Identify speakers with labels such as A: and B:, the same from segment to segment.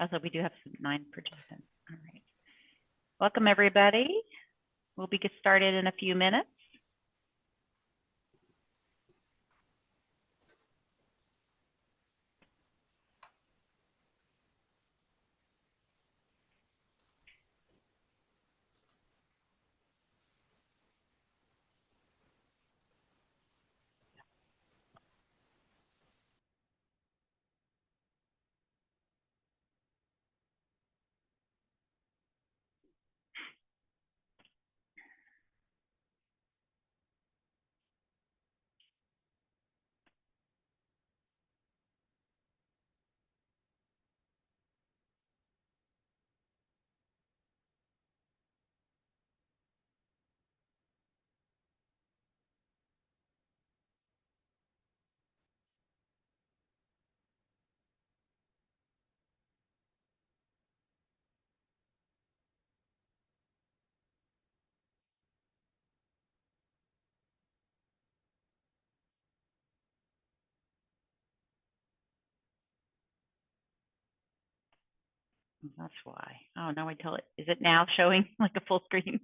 A: Although we do have some 9 participants. All right. Welcome, everybody. We'll get started in a few minutes. That's why. Oh, now I tell it. Is it now showing like a full screen?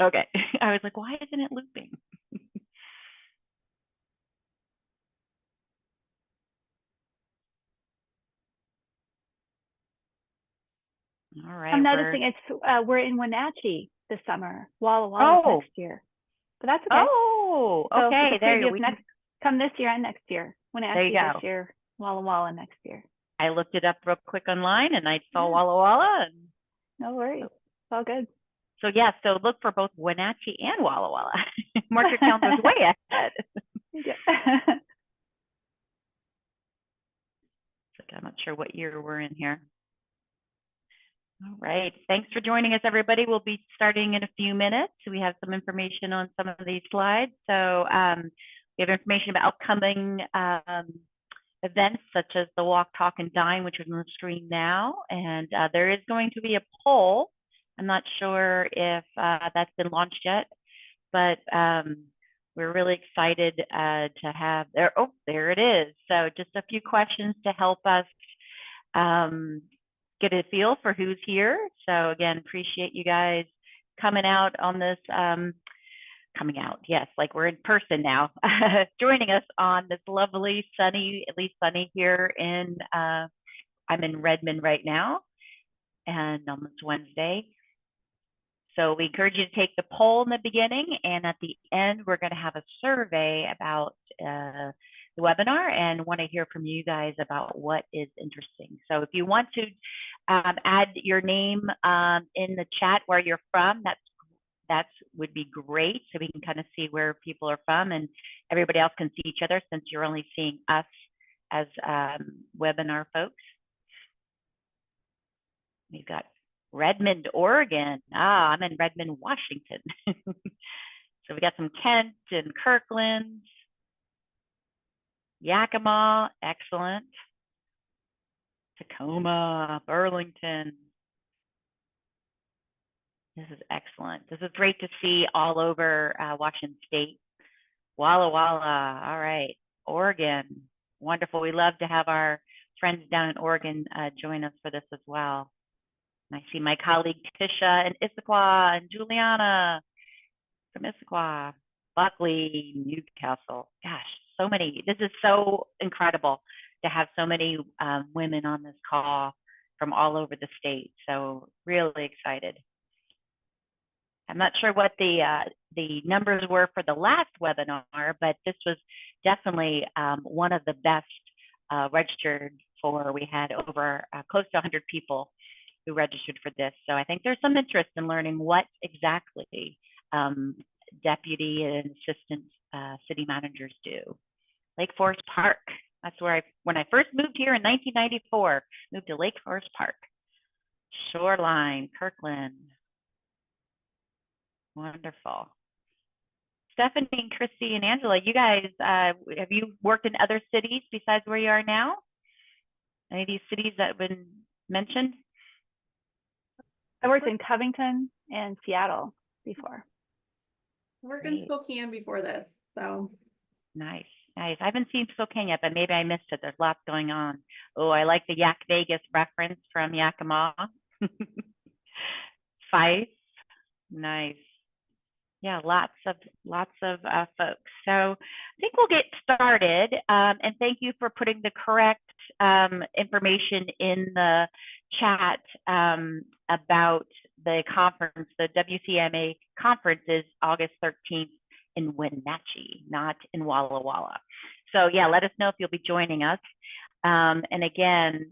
A: Okay. I was like, why isn't it looping? All right.
B: I'm noticing we're in Wenatchee this summer, Walla Walla next year, but that's okay.
A: Oh, okay.
B: So there you go. Come this year and next year. Wenatchee this year, Walla Walla next year.
A: I looked it up real quick online and I saw Walla Walla. And
B: no worries. It's all good.
A: So yeah, so look for both Wenatchee and Walla Walla. Mark your calendars way ahead. I'm not sure what year we're in here. All right, thanks for joining us, everybody. We'll be starting in a few minutes. We have some information on some of these slides. So we have information about upcoming events such as the Walk, Talk, and Dine, which is on the screen now. And there is going to be a poll. I'm not sure if that's been launched yet, but we're really excited to have there. Oh, there it is. So just a few questions to help us get a feel for who's here. So again, appreciate you guys coming out on this, coming out, yes, like we're in person now, joining us on this lovely sunny, at least sunny here in, I'm in Redmond right now, and on this Wednesday. So we encourage you to take the poll in the beginning, and at the end, we're going to have a survey about the webinar and want to hear from you guys about what is interesting. So if you want to add your name in the chat where you're from, that would be great, so we can kind of see where people are from and everybody else can see each other since you're only seeing us as webinar folks. We've got Redmond, Oregon. Ah, I'm in Redmond, Washington. So we got some Kent and Kirkland, Yakima, excellent. Tacoma, Burlington. This is excellent. This is great to see all over Washington State. Walla Walla, all right. Oregon, wonderful. We love to have our friends down in Oregon join us for this as well. And I see my colleague Tisha and Issaquah and Juliana from Issaquah, Buckley, Newcastle. Gosh, so many. This is so incredible to have so many women on this call from all over the state. So really excited. I'm not sure what the numbers were for the last webinar, but this was definitely one of the best registered for. We had over close to 100 people who registered for this. So I think there's some interest in learning what exactly deputy and assistant city managers do. Lake Forest Park, that's where when I first moved here in 1994, moved to Lake Forest Park. Shoreline, Kirkland. Wonderful. Stephanie and Christy and Angela, you guys, have you worked in other cities besides where you are now? Any of these cities that have been mentioned?
B: I worked in Covington and Seattle before.
C: I worked in Spokane before this, so.
A: Nice. Nice. I haven't seen Spokane yet, but maybe I missed it. There's lots going on. Oh, I like the Yak Vegas reference from Yakima. Fife. Nice. Yeah, lots of folks. So I think we'll get started. And thank you for putting the correct information in the chat about the conference. The WCMA conference is August 13th in Wenatchee, not in Walla Walla. So yeah, let us know if you'll be joining us. And again,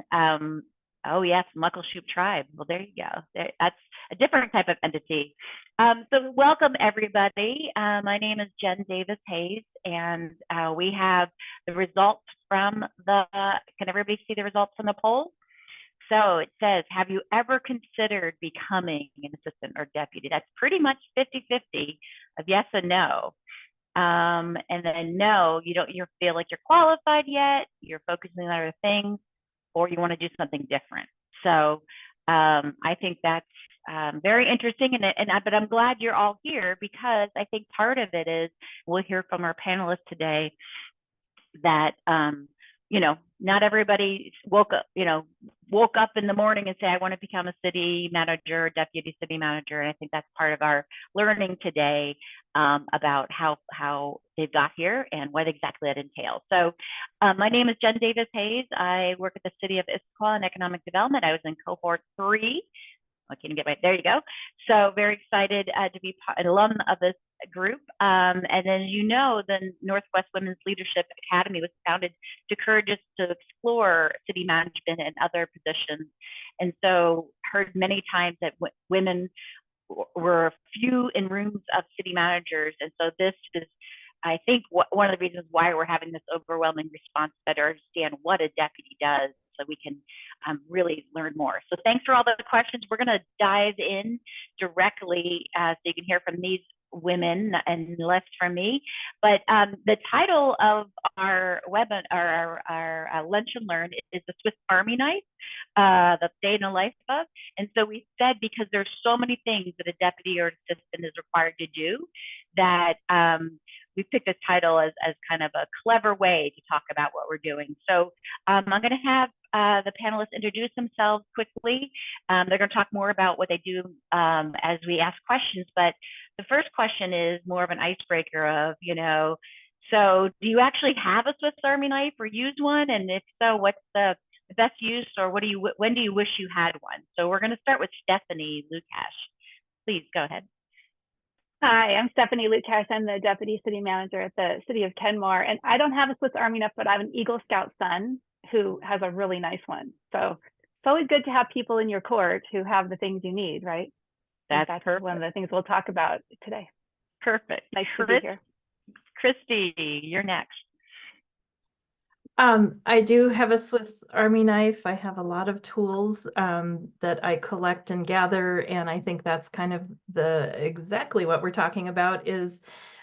A: oh yes, Muckleshoot Tribe. Well, there you go. That's a different type of entity. So welcome everybody. My name is Jen Davis Hayes, and we have the results from the, can everybody see the results from the poll? So it says, have you ever considered becoming an assistant or deputy? That's pretty much 50-50 of yes and no. And then no, you feel like you're qualified yet, you're focusing on other things, or you want to do something different. So I think that's very interesting, but I'm glad you're all here, because I think part of it is, we'll hear from our panelists today, that not everybody woke up in the morning and say, I want to become a city manager or deputy city manager. And I think that's part of our learning today about how they got here and what exactly that entails. So my name is Jen Davis Hayes. I work at the City of Issaquah in economic development. I was in cohort 3. I can't get right, there you go. So very excited to be an alum of this group. And then, the Northwest Women's Leadership Academy was founded to encourage us to explore city management and other positions. And so heard many times that women were few in rooms of city managers. And so this is, I think, one of the reasons why we're having this overwhelming response to better understand what a deputy does, so we can really learn more. So thanks for all the questions. We're going to dive in directly so you can hear from these women and less from me. But the title of our webinar, our Lunch and Learn, is the Swiss Army Knife, the day in the life of. And so we said, because there's so many things that a deputy or assistant is required to do, that we picked this title as kind of a clever way to talk about what we're doing. So I'm going to have the panelists introduce themselves quickly. They're going to talk more about what they do as we ask questions. But the first question is more of an icebreaker of, so do you actually have a Swiss Army knife or use one? And if so, what's the best use, or when do you wish you had one? So we're going to start with Stephanie Lukash. Please go ahead.
B: Hi, I'm Stephanie Lukash. I'm the Deputy City Manager at the City of Kenmore. And I don't have a Swiss Army knife, but I have an Eagle Scout son who has a really nice one. So it's always good to have people in your court who have the things you need, right?
A: That's
B: perfect. One of the things we'll talk about today.
A: Perfect.
B: Nice to be here.
A: Christy, you're next.
C: I do have a Swiss Army knife. I have a lot of tools that I collect and gather, and I think that's kind of exactly what we're talking about. Is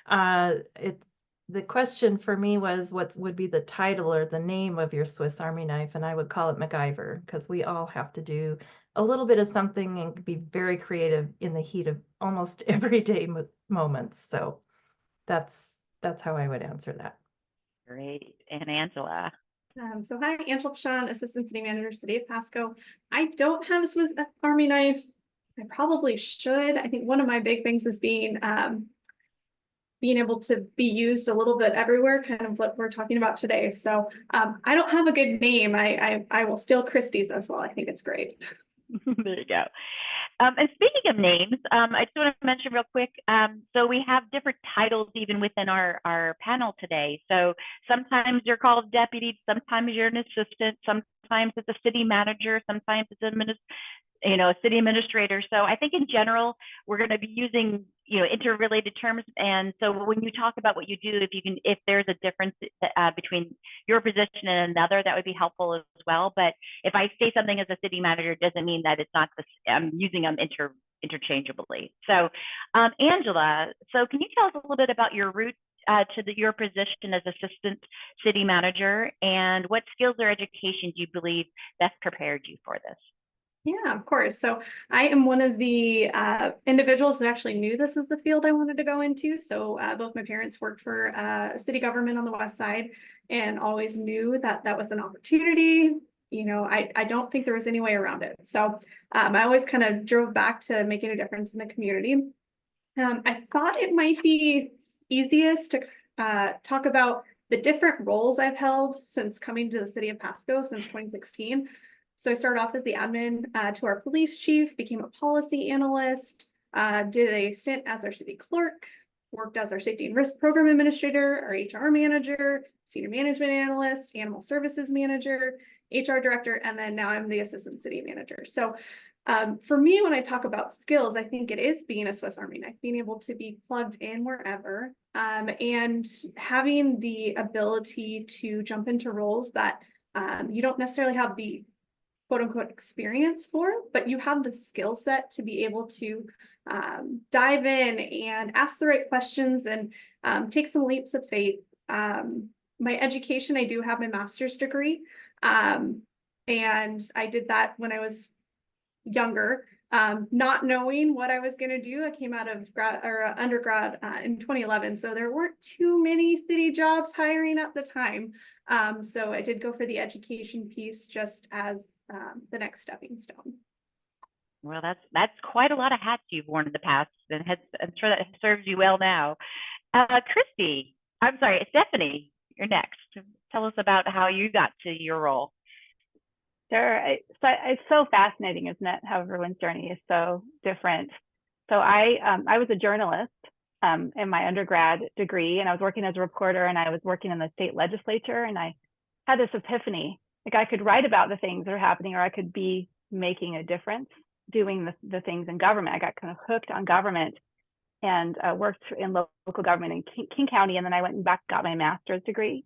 C: the question for me was, what would be the title or the name of your Swiss Army knife? And I would call it MacGyver, because we all have to do a little bit of something and be very creative in the heat of almost everyday moments. So that's how I would answer that.
A: Great. And Angela.
D: So hi, Angela Pashon, Assistant City Manager, City of Pasco. I don't have a Swiss Army knife. I probably should. I think one of my big things is being able to be used a little bit everywhere, kind of what we're talking about today. So I don't have a good name. I will steal Christie's as well. I think it's great.
A: There you go. And speaking of names, I just want to mention real quick, so we have different titles even within our panel today. So sometimes you're called deputy, sometimes you're an assistant, sometimes it's a city manager, sometimes it's a city administrator. So I think in general, we're going to be using, interrelated terms. And so when you talk about what you do, if there's a difference between your position and another, that would be helpful as well. But if I say something as a city manager, it doesn't mean that it's not I'm using them interchangeably. So Angela, so can you tell us a little bit about your route to your position as assistant city manager, and what skills or education do you believe best prepared you for this?
D: Yeah, of course. So I am one of the individuals who actually knew this is the field I wanted to go into. So both my parents worked for city government on the west side and always knew that that was an opportunity. You know, I don't think there was any way around it. So I always kind of drove back to making a difference in the community. I thought it might be easiest to talk about the different roles I've held since coming to the city of Pasco since 2016. So I started off as the admin to our police chief, became a policy analyst, did a stint as our city clerk, worked as our safety and risk program administrator, our HR manager, senior management analyst, animal services manager, HR director, and then now I'm the assistant city manager. So for me, when I talk about skills, I think it is being a Swiss Army knife, being able to be plugged in wherever, and having the ability to jump into roles that you don't necessarily have the quote unquote experience for, but you have the skill set to be able to dive in and ask the right questions and take some leaps of faith. My education, I do have my master's degree, and I did that when I was younger, not knowing what I was going to do. I came out of undergrad in 2011, so there weren't too many city jobs hiring at the time. So I did go for the education piece just as the next stepping stone.
A: Well, that's quite a lot of hats you've worn in the past, and I'm sure that serves you well now. Christy, I'm sorry, Stephanie, you're next. Tell us about how you got to your role.
B: Sure. It's so fascinating, isn't it? How everyone's journey is so different. So I was a journalist in my undergrad degree, and I was working as a reporter, and I was working in the state legislature, and I had this epiphany. Like I could write about the things that are happening, or I could be making a difference doing the things in government. I got kind of hooked on government and worked in local government in King County, and then I went and back got my master's degree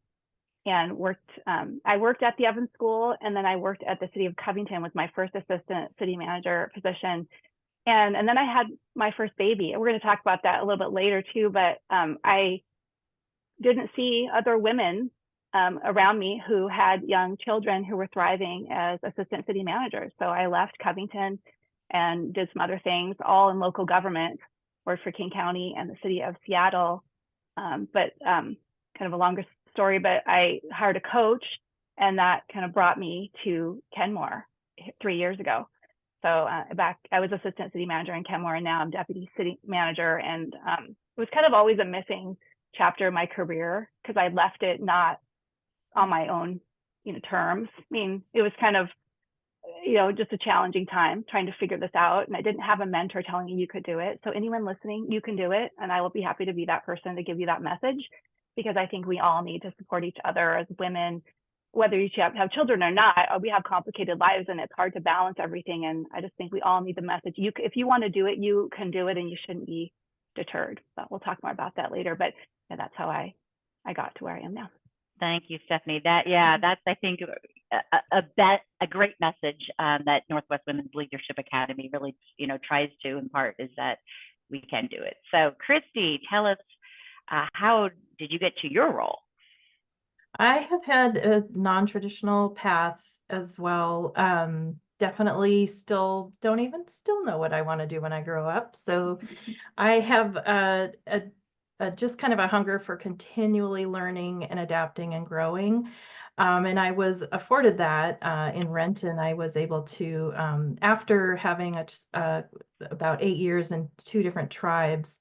B: and worked. I worked at the Evans School, and then I worked at the city of Covington with my first assistant city manager position. And then I had my first baby. And we're going to talk about that a little bit later too, but I didn't see other women around me who had young children who were thriving as assistant city managers. So I left Covington and did some other things, all in local government, worked for King County and the city of Seattle. But kind of a longer story, but I hired a coach, and that kind of brought me to Kenmore 3 years ago. So I was assistant city manager in Kenmore, and now I'm deputy city manager. And it was kind of always a missing chapter of my career because I left it not on my own, terms. I mean, it was kind of, just a challenging time trying to figure this out. And I didn't have a mentor telling me you could do it. So anyone listening, you can do it. And I will be happy to be that person to give you that message, because I think we all need to support each other as women, whether you have children or not. We have complicated lives and it's hard to balance everything. And I just think we all need the message. If you want to do it, you can do it, and you shouldn't be deterred. But we'll talk more about that later. But yeah, that's how I got to where I am now.
A: Thank you, Stephanie. That's, I think, a great message that Northwest Women's Leadership Academy really, tries to impart, is that we can do it. So, Christy, tell us, how did you get to your role?
C: I have had a non-traditional path as well. Definitely still know what I want to do when I grow up. So I have just kind of a hunger for continually learning and adapting and growing. And I was afforded that in Renton. I was able to, after having about 8 years in 2 different tribes,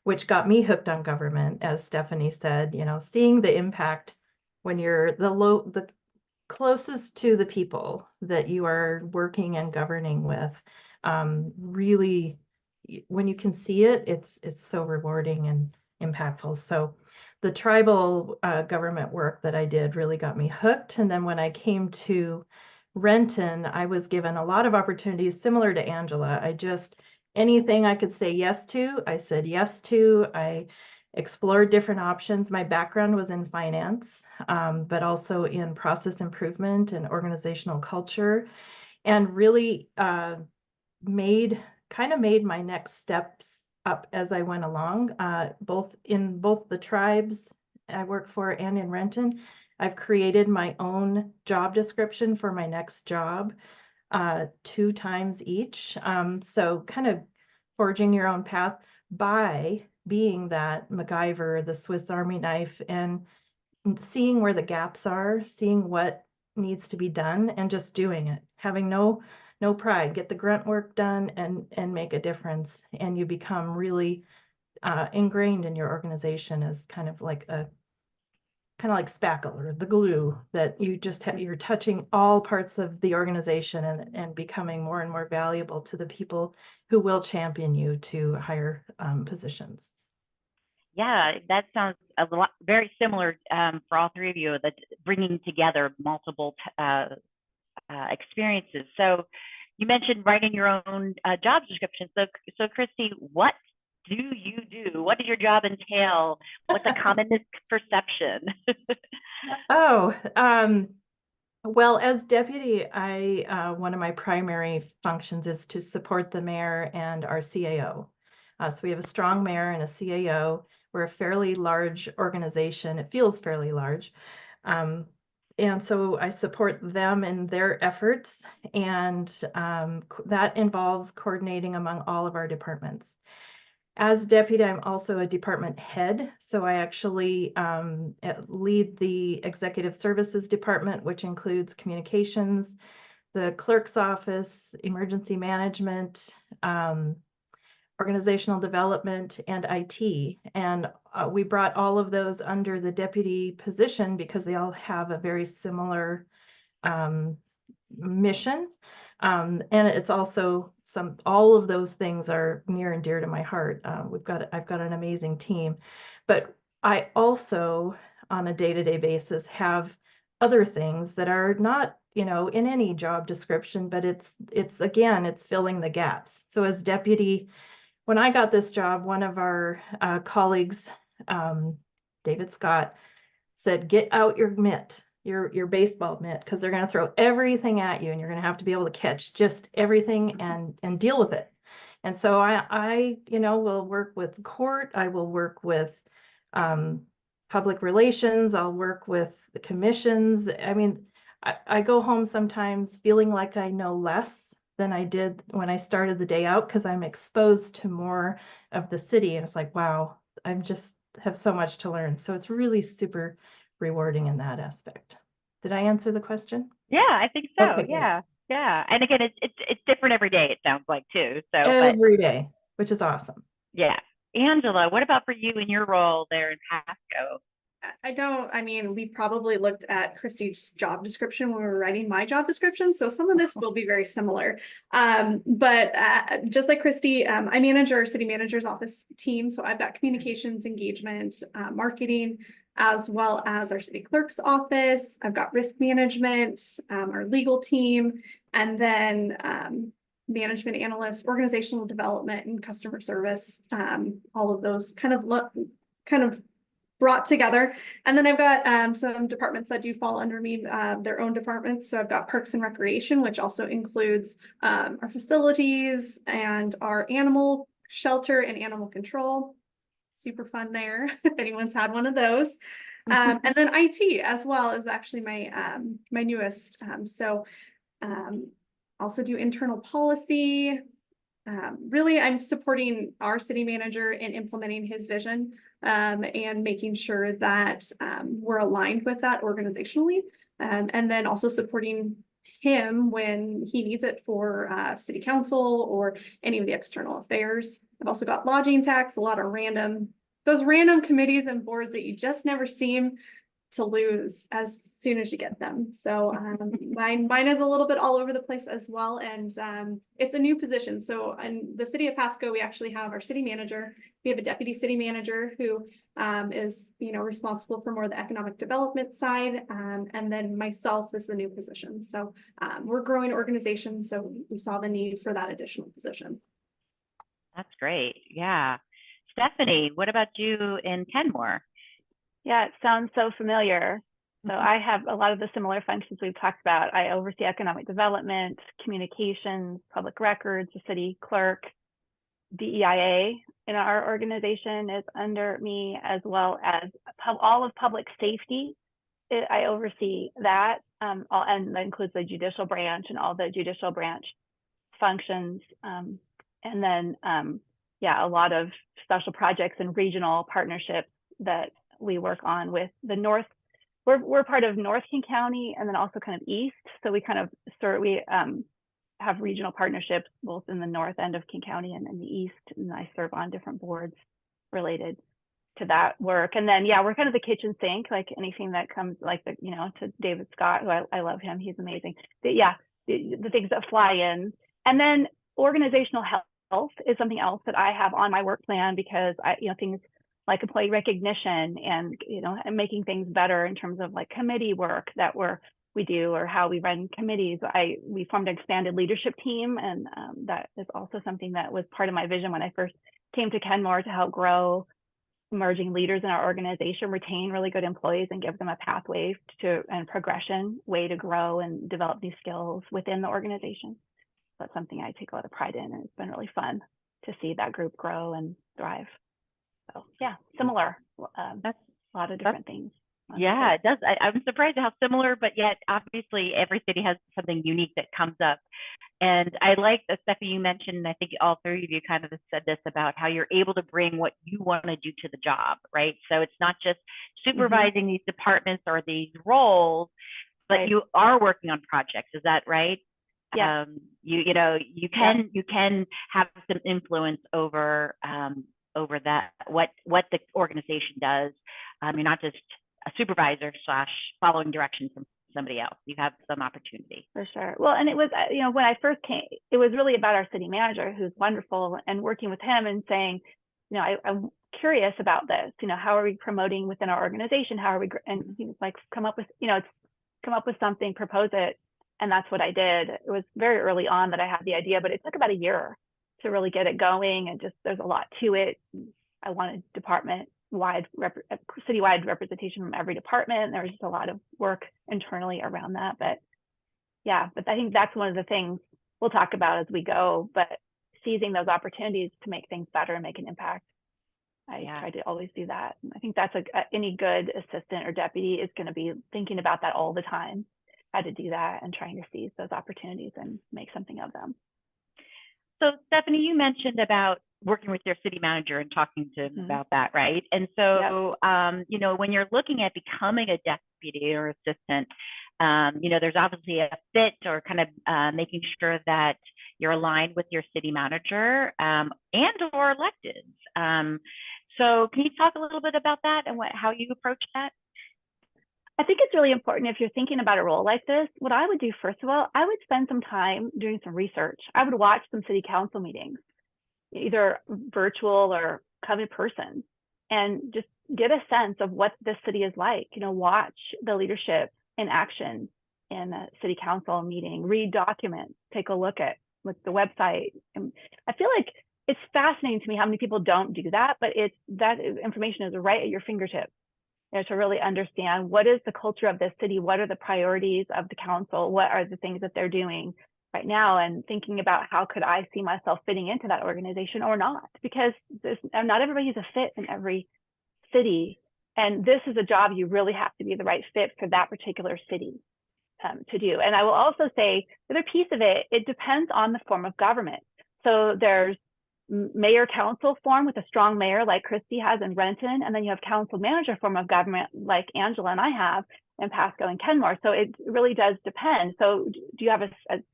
C: which got me hooked on government, as Stephanie said, seeing the impact when you're the closest to the people that you are working and governing with. Really, when you can see it, it's so rewarding and impactful. So the tribal government work that I did really got me hooked. And then when I came to Renton, I was given a lot of opportunities similar to Angela. Anything I could say yes to, I said yes to. I explored different options. My background was in finance, but also in process improvement and organizational culture, and really made my next steps up as I went along, both the tribes I work for and in Renton. I've created my own job description for my next job. 2 times each. So kind of forging your own path by being that MacGyver, the Swiss Army knife, and seeing where the gaps are, seeing what needs to be done, and just doing it, having no pride, get the grunt work done and make a difference. And you become really ingrained in your organization as kind of like spackle or the glue that you just you're touching all parts of the organization and becoming more and more valuable to the people who will champion you to higher positions.
A: Yeah, that sounds a lot very similar for all three of you. That bringing together multiple experiences. So you mentioned writing your own job description. So Christy, what do you do? What does your job entail? What's a common misperception?
C: Oh, well, as deputy, one of my primary functions is to support the mayor and our CAO. So we have a strong mayor and a CAO. We're a fairly large organization. It feels fairly large. And so I support them in their efforts, and that involves coordinating among all of our departments. As deputy, I'm also a department head, so I actually lead the executive services department, which includes communications, the clerk's office, emergency management, organizational development, and IT. And we brought all of those under the deputy position because they all have a very similar mission. And it's also all of those things are near and dear to my heart. I've got an amazing team, but I also, on a day-to-day basis, have other things that are not, in any job description, but it's filling the gaps. So as deputy, when I got this job, one of our colleagues, David Scott, said, get out your mitt, your baseball mitt, because they're going to throw everything at you and you're going to have to be able to catch just everything and deal with it. And so I will work with court. I will work with public relations. I'll work with the commissions. I mean, I go home sometimes feeling like I know less than I did when I started the day out, because I'm exposed to more of the city. And it's like, wow, I'm just have so much to learn. So it's really super rewarding in that aspect. Did I answer the question?
A: Yeah, I think so.
C: Okay, good.
A: Yeah. And again, it's different every day, it sounds like too. So
C: Every day, which is awesome.
A: Yeah. Angela, what about for you in your role there in Pasco?
D: We probably looked at Christy's job description when we were writing my job description. So some of this will be very similar. But just like Christy, I manage our city manager's office team. So I've got communications, engagement, marketing, as well as our city clerk's office. I've got risk management, our legal team, and then management analysts, organizational development, and customer service. All of those kind of brought together. And then I've got some departments that do fall under me, their own departments. So I've got Parks and Recreation, which also includes our facilities and our animal shelter and animal control. Super fun there, if anyone's had one of those. And then IT as well is actually my my newest. Also do internal policy. Really, I'm supporting our city manager in implementing his vision and making sure that we're aligned with that organizationally, and then also supporting him when he needs it for city council or any of the external affairs. I've also got lodging tax, a lot of those random committees and boards that you just never seem to lose as soon as you get them. So mine is a little bit all over the place as well. And it's a new position. So in the city of Pasco, we actually have our city manager. We have a deputy city manager who is responsible for more of the economic development side. And then myself is the new position. So we're growing organization. So we saw the need for that additional position.
A: That's great. Yeah. Stephanie, what about you in Kenmore?
B: Yeah, it sounds so familiar. So I have a lot of the similar functions we've talked about. I oversee economic development, communications, public records, the city clerk, DEIA in our organization is under me, as well as all of public safety. I oversee that. and that includes the judicial branch and all the judicial branch functions. And then, yeah, a lot of special projects and regional partnerships that we work on with the North. We're part of North King County and then also kind of East. So we kind of have regional partnerships both in the north end of King County and in the East. And I serve on different boards related to that work. And then, yeah, we're kind of the kitchen sink, like anything that comes like, to David Scott, who I love him. He's amazing. The things that fly in. And then organizational health is something else that I have on my work plan because things like employee recognition and, and making things better in terms of like committee work that we do or how we run committees. We formed an expanded leadership team, and that is also something that was part of my vision when I first came to Kenmore, to help grow emerging leaders in our organization, retain really good employees and give them a pathway and progression way to grow and develop new skills within the organization. That's something I take a lot of pride in, and it's been really fun to see that group grow and thrive. So yeah, similar, that's a lot of different things.
A: Yeah, it does. I'm surprised at how similar, but yet obviously every city has something unique that comes up. And I like that, Stephanie, you mentioned, and I think all three of you kind of said this about how you're able to bring what you want to do to the job, right? So it's not just supervising these departments or these roles, but you are working on projects. Is that right?
B: Yeah.
A: You can have some influence over that, what the organization does. You're not just a supervisor / following directions from somebody else. You have some opportunity.
B: For sure. Well, and it was, when I first came, it was really about our city manager, who's wonderful, and working with him and saying, I'm curious about this. How are we promoting within our organization? How are we? And he was like, come up with something, propose it. And that's what I did. It was very early on that I had the idea, but it took about a year to really get it going. And just, there's a lot to it. I wanted citywide representation from every department. There was just a lot of work internally around that. But I think that's one of the things we'll talk about as we go, but seizing those opportunities to make things better and make an impact. I try to always do that. I think that's any good assistant or deputy is going to be thinking about that all the time, how to do that and trying to seize those opportunities and make something of them.
A: So Stephanie, you mentioned about working with your city manager and talking to him about that, right? And so, when you're looking at becoming a deputy or assistant, there's obviously a fit or kind of making sure that you're aligned with your city manager and or elected. So can you talk a little bit about that and how you approach that?
B: I think it's really important if you're thinking about a role like this. What I would do, first of all, I would spend some time doing some research. I would watch some city council meetings, either virtual or come in person, and just get a sense of what this city is like. Watch the leadership in action in a city council meeting, read documents, take a look at the website. And I feel like it's fascinating to me how many people don't do that, but that information is right at your fingertips. To really understand what is the culture of this city, what are the priorities of the council, what are the things that they're doing right now, and thinking about how could I see myself fitting into that organization or not, because not everybody's a fit in every city, and this is a job you really have to be the right fit for that particular city to do. And I will also say the other piece of it depends on the form of government. So there's mayor council form with a strong mayor like Christy has in Renton, and then you have council manager form of government like Angela and I have in Pasco and Kenmore. So it really does depend. So do you have a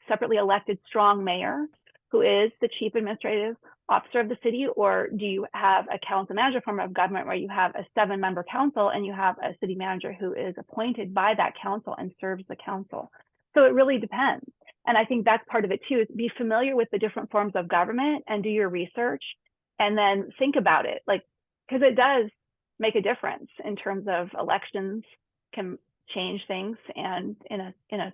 B: separately elected strong mayor who is the chief administrative officer of the city, or do you have a council manager form of government where you have a 7-member council and you have a city manager who is appointed by that council and serves the council? So it really depends. And I think that's part of it too, is be familiar with the different forms of government and do your research and then think about it, because it does make a difference in terms of elections can change things. And in a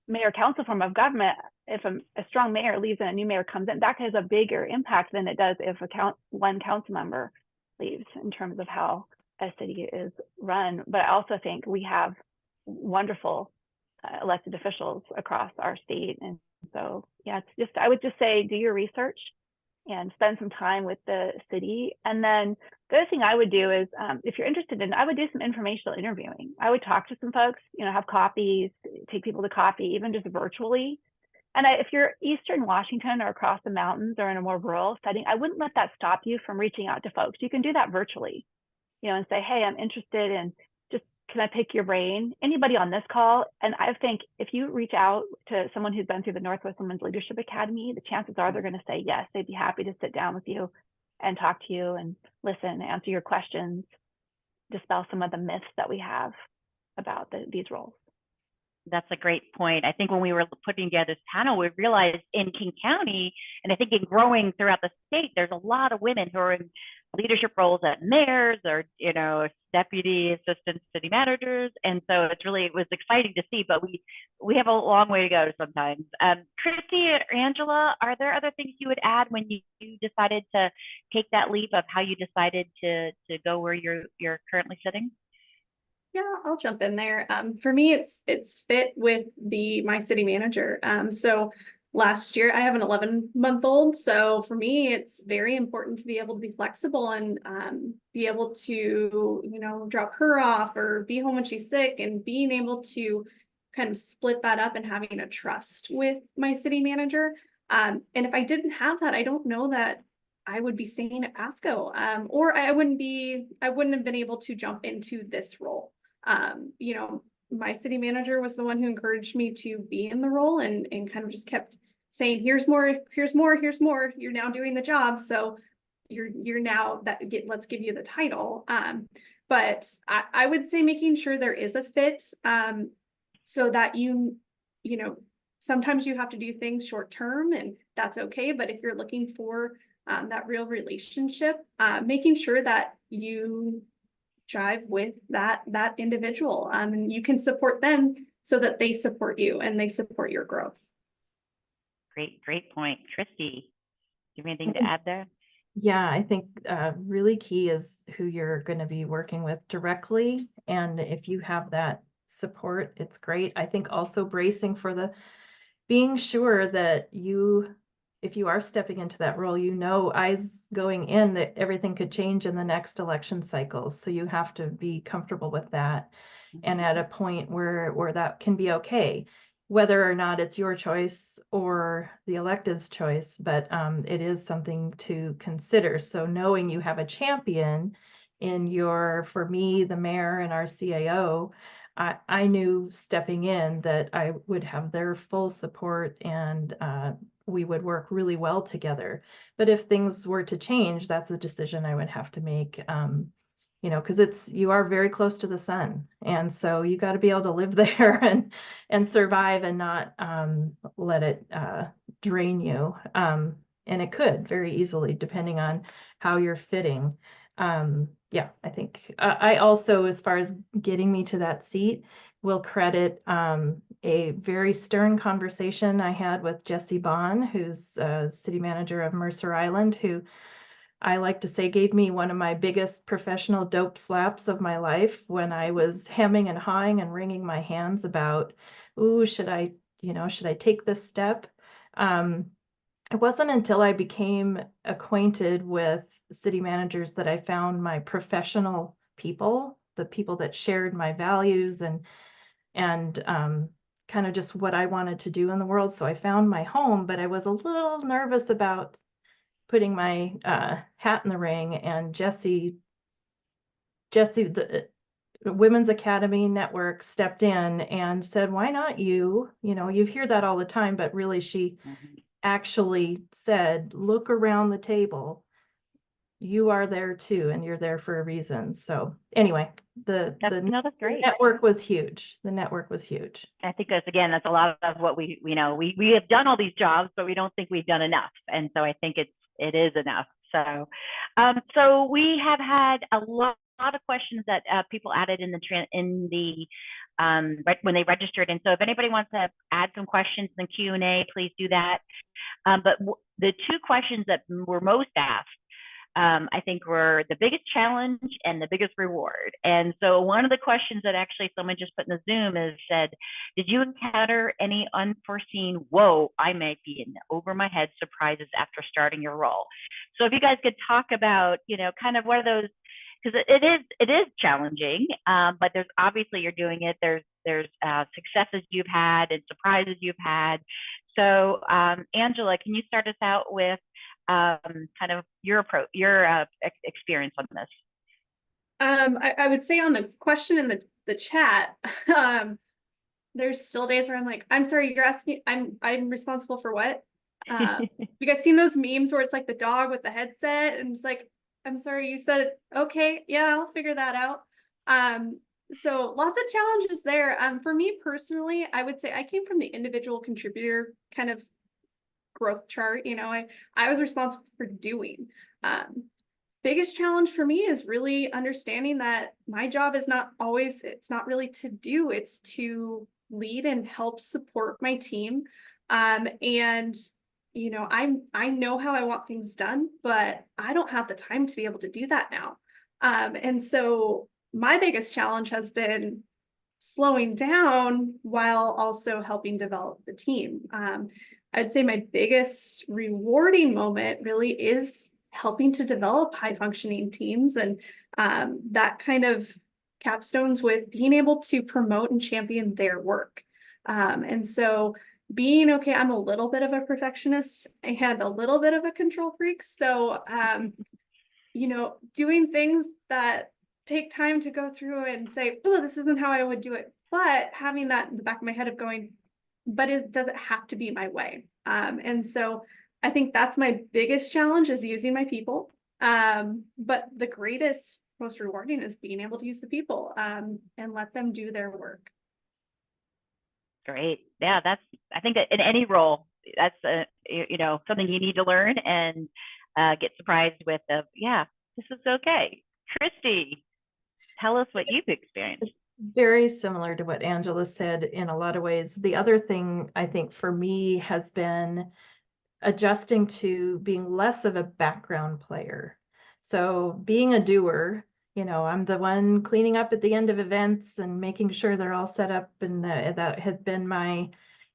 B: mayor council form of government, if a strong mayor leaves and a new mayor comes in, that has a bigger impact than it does if one council member leaves in terms of how a city is run. But I also think we have wonderful elected officials across our state. And so, I would just say, do your research and spend some time with the city. And then the other thing I would do is, if you're interested I would do some informational interviewing. I would talk to some folks, have copies, take people to coffee, even just virtually. And if you're Eastern Washington or across the mountains or in a more rural setting, I wouldn't let that stop you from reaching out to folks. You can do that virtually, and say, hey, I'm interested in just, can I pick your brain? Anybody on this call? And I think if you reach out to someone who's been through the Northwest Women's Leadership Academy, the chances are they're going to say yes. They'd be happy to sit down with you and talk to you and listen, answer your questions, dispel some of the myths that we have about these roles.
A: That's a great point. I think when we were putting together this panel, we realized in King County, and I think in growing throughout the state, there's a lot of women who are in leadership roles at mayors or, deputy assistant city managers. And so it was exciting to see, but we have a long way to go sometimes. Christy or Angela, are there other things you would add when you decided to take that leap of how you decided to go where you're currently sitting?
D: Yeah, I'll jump in there. For me, it's fit with my city manager. So last year I have an 11-month-old. So for me, it's very important to be able to be flexible and be able to, drop her off or be home when she's sick, and being able to kind of split that up and having a trust with my city manager. And if I didn't have that, I don't know that I would be staying at Pasco, or I wouldn't have been able to jump into this role. My city manager was the one who encouraged me to be in the role and kind of just kept saying, here's more, here's more, here's more. You're now doing the job. So you're now let's give you the title. But I would say making sure there is a fit, so that sometimes you have to do things short term, and that's okay. But if you're looking for that real relationship, making sure that you jive with that individual, and you can support them so that they support you and they support your growth.
A: Great point. Christy, do you have anything to add there?
C: Yeah, I think really key is who you're going to be working with directly. And if you have that support, it's great. I think also bracing for being sure that if you are stepping into that role, eyes going in that everything could change in the next election cycle. So you have to be comfortable with that, and at a point where that can be okay, whether or not it's your choice or the elected's choice, but it is something to consider. So knowing you have a champion for me, the mayor and our CAO, I knew stepping in that I would have their full support, and we would work really well together. But if things were to change, that's a decision I would have to make, because you are very close to the sun. And so you got to be able to live there and survive and not let it drain you. And it could very easily, depending on how you're fitting. Yeah, I think I also, as far as getting me to that seat, will credit a very stern conversation I had with Jesse Bond, who's city manager of Mercer Island, who I like to say gave me one of my biggest professional dope slaps of my life when I was hemming and hawing and wringing my hands about, should I take this step? It wasn't until I became acquainted with city managers that I found my professional people, the people that shared my values and kind of just what I wanted to do in the world. So I found my home, but I was a little nervous about putting my hat in the ring. And Jesse, the Women's Academy Network, stepped in and said, why not you? You hear that all the time, but really she actually said, look around the table. You are there too, and you're there for a reason. So anyway, the network was huge. The network was huge.
A: I think that's a lot of what we have done all these jobs, but we don't think we've done enough. And so I think it is enough. So, so we have had a lot of questions that people added in the when they registered. And so if anybody wants to add some questions in the Q&A, please do that. But the two questions that were most asked, I think, were the biggest challenge and the biggest reward. And so one of the questions that actually someone just put in the Zoom is said, did you encounter any unforeseen, whoa, I might be in over my head surprises after starting your role? So if you guys could talk about, kind of what are those, because it is challenging, but there's obviously you're doing it. There's there's successes you've had and surprises you've had. So, Angela, can you start us out with kind of your approach, your experience on this?
D: I would say on the question in the chat, there's still days where I'm like, I'm sorry, you're asking, I'm responsible for what? You guys seen those memes where it's like the dog with the headset and it's like, I'm sorry, you said it. Okay, yeah, I'll figure that out. So lots of challenges there. For me personally, I would say I came from the individual contributor kind of growth chart. You know, I was responsible for doing. Biggest challenge for me is really understanding that my job is not always, it's not really to do, it's to lead and help support my team. And you know, I know how I want things done, but I don't have the time to be able to do that now. And so my biggest challenge has been slowing down while also helping develop the team. I'd say my biggest rewarding moment really is helping to develop high functioning teams, and that kind of capstones with being able to promote and champion their work. And so being okay, I'm a little bit of a perfectionist and a little bit of a control freak. So, you know, doing things that take time to go through and say, oh, this isn't how I would do it. But having that in the back of my head of going, but does it have to be my way? And so I think that's my biggest challenge, is using my people. But the greatest, most rewarding is being able to use the people and let them do their work.
A: Great. Yeah, I think that in any role, that's you know, something you need to learn and get surprised with yeah, this is okay. Christy, tell us what you've experienced.
C: Very similar to what Angela said in a lot of ways. The other thing I think for me has been adjusting to being less of a background player. So being a doer, you know, I'm the one cleaning up at the end of events and making sure they're all set up, and that has been my,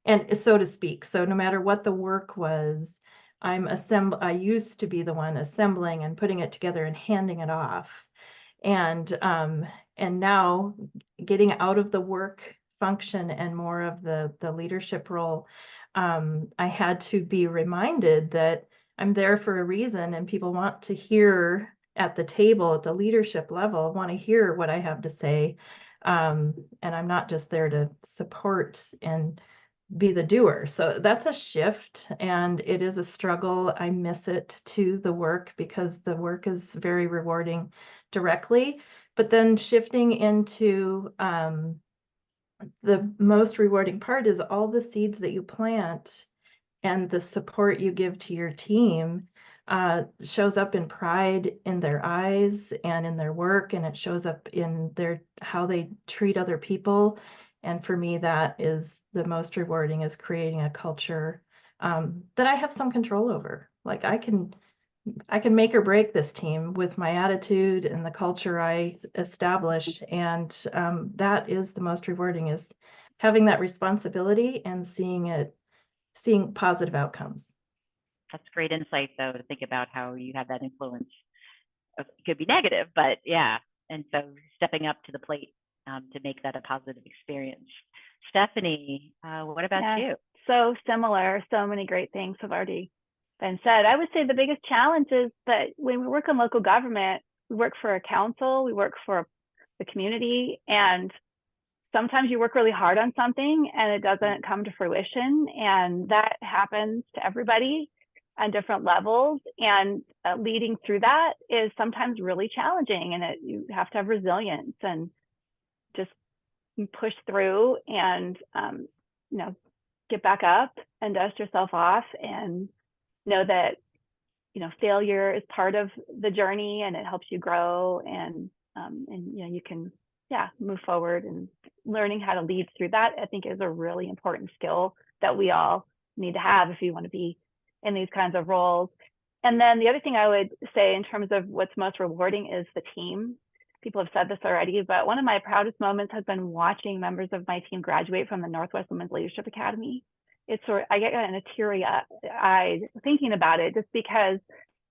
C: and so to speak. So no matter what the work was, I used to be the one assembling and putting it together and handing it off. And now getting out of the work function and more of the leadership role, I had to be reminded that I'm there for a reason, and people want to hear at the table, at the leadership level, want to hear what I have to say. And I'm not just there to support and be the doer. So that's a shift, and it is a struggle. I miss it to the work because the work is very rewarding directly, but then shifting into the most rewarding part is all the seeds that you plant and the support you give to your team shows up in pride in their eyes and in their work, and it shows up in how they treat other people. And for me, that is the most rewarding, is creating a culture that I have some control over. Like I can make or break this team with my attitude and the culture I establish. And that is the most rewarding, is having that responsibility and seeing positive outcomes.
A: That's great insight, though, to think about how you have that influence. It could be negative, but yeah. And so stepping up to the plate to make that a positive experience. Stephanie, what about you?
B: So similar. So many great things have already been said. I would say the biggest challenge is that when we work in local government, we work for a council, we work for the community, and sometimes you work really hard on something and it doesn't come to fruition. And that happens to everybody on different levels. And leading through that is sometimes really challenging, and you have to have resilience and just push through and, you know, get back up and dust yourself off and know that, you know, failure is part of the journey and it helps you grow, and you know, you can, move forward. And learning how to lead through that, I think, is a really important skill that we all need to have if you want to be in these kinds of roles. And then the other thing I would say in terms of what's most rewarding is the team. People have said this already, but one of my proudest moments has been watching members of my team graduate from the Northwest Women's Leadership Academy. I get kind of teary-eyed thinking about it, just because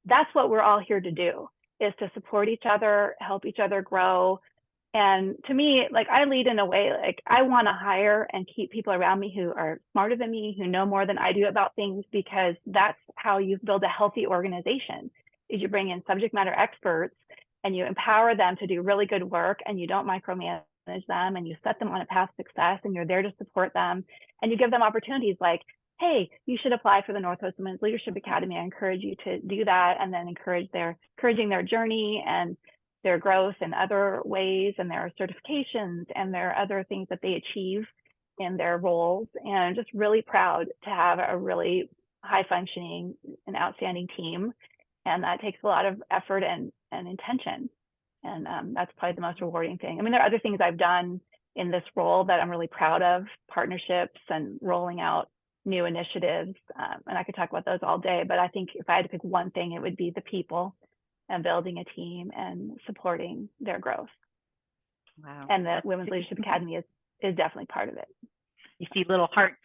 B: that's what we're all here to do, is to support each other, help each other grow, And to me, like I lead in a way, like I want to hire and keep people around me who are smarter than me, who know more than I do about things, because that's how you build a healthy organization, is you bring in subject matter experts and you empower them to do really good work, and you don't micromanage them, and you set them on a path to success, and you're there to support them, and you give them opportunities like, hey, you should apply for the Northwest Women's Leadership Academy. I encourage you to do that, and then encouraging their journey and their growth in other ways, and their certifications and their other things that they achieve in their roles. And I'm just really proud to have a really high functioning and outstanding team. And that takes a lot of effort and intention. And that's probably the most rewarding thing. I mean, there are other things I've done in this role that I'm really proud of, partnerships and rolling out new initiatives. And I could talk about those all day, but I think if I had to pick one thing, it would be the people and building a team and supporting their growth.
A: Wow.
B: And the Women's Leadership Academy is definitely part of it.
A: You see little hearts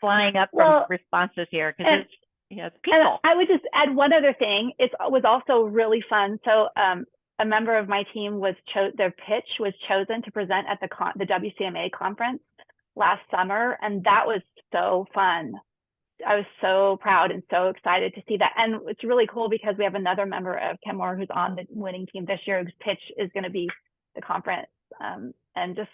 A: flying up
B: Well,
A: from responses here, because it's, it's people.
B: And I would just add one other thing. It was also really fun. So a member of my team their pitch was chosen to present at the WCMA conference last summer, and that was so fun. I was so proud and so excited to see that. And it's really cool because we have another member of Kenmore who's on the winning team this year, whose pitch is going to be the conference. And just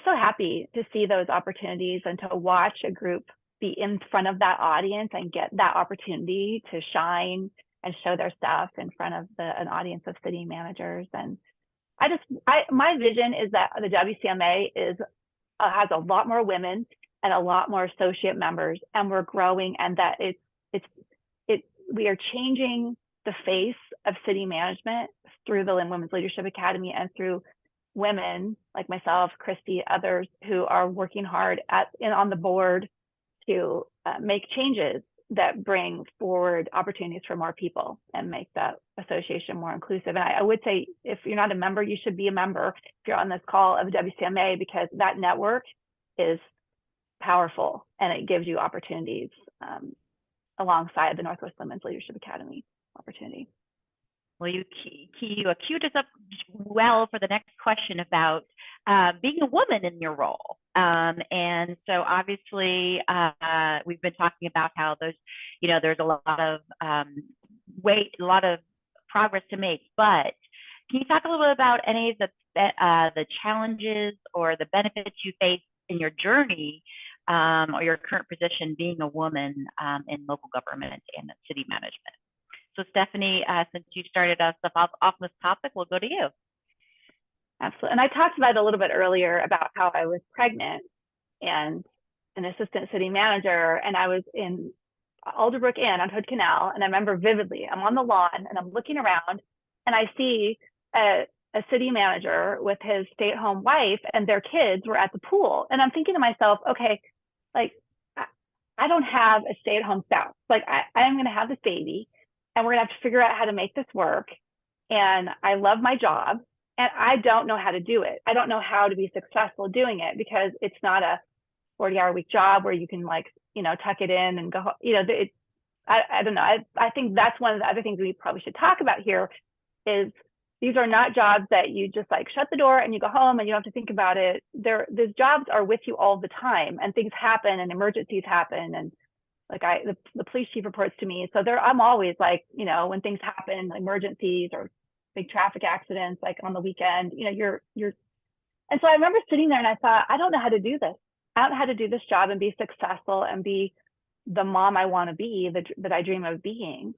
B: so happy to see those opportunities and to watch a group be in front of that audience and get that opportunity to shine and show their stuff in front of an audience of city managers. And my vision is that the WCMA has a lot more women and a lot more associate members, and we're growing, and that we are changing the face of city management through the Women's Leadership Academy and through women like myself, Christy, others who are working hard on the board to make changes that bring forward opportunities for more people and make that association more inclusive. And I would say, if you're not a member, you should be a member if you're on this call of WCMA, because that network is powerful and it gives you opportunities alongside the Northwest Women's Leadership Academy opportunity.
A: Well, you queued us up well for the next question about being a woman in your role. And so obviously we've been talking about how there's a lot of a lot of progress to make, but can you talk a little bit about any of the challenges or the benefits you face in your journey or your current position being a woman in local government and city management? So Stephanie, since you started us off on this topic, we'll go to you.
B: Absolutely. And I talked about it a little bit earlier about how I was pregnant and an assistant city manager, and I was in Alderbrook Inn on Hood Canal. And I remember vividly, I'm on the lawn and I'm looking around and I see a city manager with his stay-at-home wife and their kids were at the pool. And I'm thinking to myself, okay, like I don't have a stay-at-home spouse. Like I'm going to have this baby and we're going to have to figure out how to make this work. And I love my job and I don't know how to do it. I don't know how to be successful doing it because it's not a 40-hour-a-week job where you can tuck it in and go, I don't know. I think that's one of the other things we probably should talk about here is these are not jobs that you just like shut the door and you go home and you don't have to think about it. These jobs are with you all the time, and things happen and emergencies happen. And like the police chief reports to me. So I'm always like, when things happen, emergencies or big traffic accidents, like on the weekend, you're, and so I remember sitting there and I thought, I don't know how to do this. I don't know how to do this job and be successful and be the mom I want to be, that I dream of being.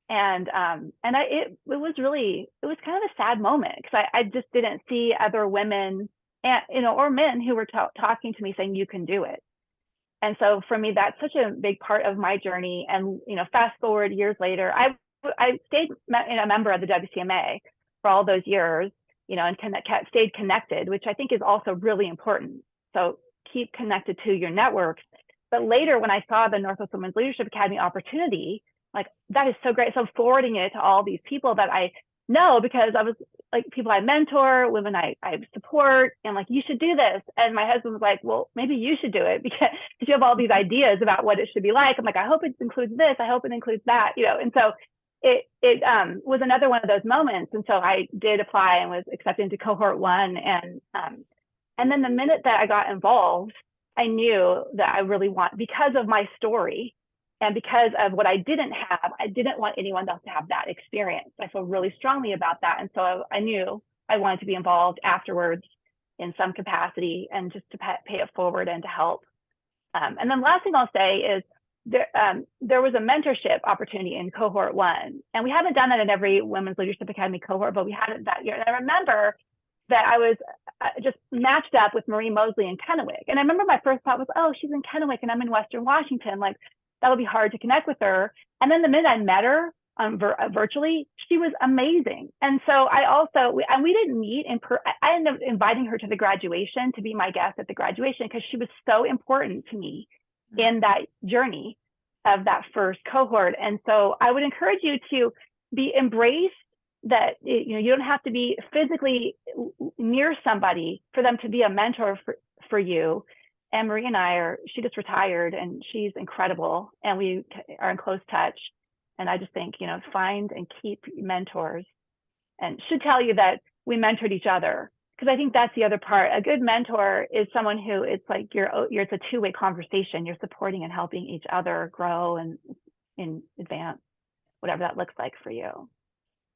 B: And it was kind of a sad moment because I just didn't see other women and, or men who were talking to me saying, you can do it. And so for me, that's such a big part of my journey. And, fast forward years later, I stayed a member of the WCMA for all those years, and stayed connected, which I think is also really important. So keep connected to your networks. But later, when I saw the Northwest Women's Leadership Academy opportunity, like, that is so great. So forwarding it to all these people that I know, because I was like, people I mentor, women I support, and like, you should do this. And my husband was like, well, maybe you should do it because you have all these ideas about what it should be like. I'm like, I hope it includes this. I hope it includes that, And so it was another one of those moments. And so I did apply and was accepted into cohort 1. And then the minute that I got involved, I knew that I really because of my story and because of what I didn't have, I didn't want anyone else to have that experience. I feel really strongly about that. And so I knew I wanted to be involved afterwards in some capacity and just to pay it forward and to help. And then last thing I'll say is there was a mentorship opportunity in cohort 1. And we haven't done that in every Women's Leadership Academy cohort, but we had it that year. And I remember that I was just matched up with Marie Mosley in Kennewick. And I remember my first thought was, oh, she's in Kennewick and I'm in Western Washington. Like, that'll be hard to connect with her. And then the minute I met her virtually, she was amazing. And so we didn't meet I ended up inviting her to the graduation to be my guest at the graduation because she was so important to me in that journey of that first cohort. And so I would encourage you to be embraced that, you don't have to be physically near somebody for them to be a mentor for you. And Marie and she just retired and she's incredible. And we are in close touch. And I just think, find and keep mentors, and should tell you that we mentored each other. Because I think that's the other part. A good mentor is someone who it's like it's a two-way conversation. You're supporting and helping each other grow and advance, whatever that looks like for you.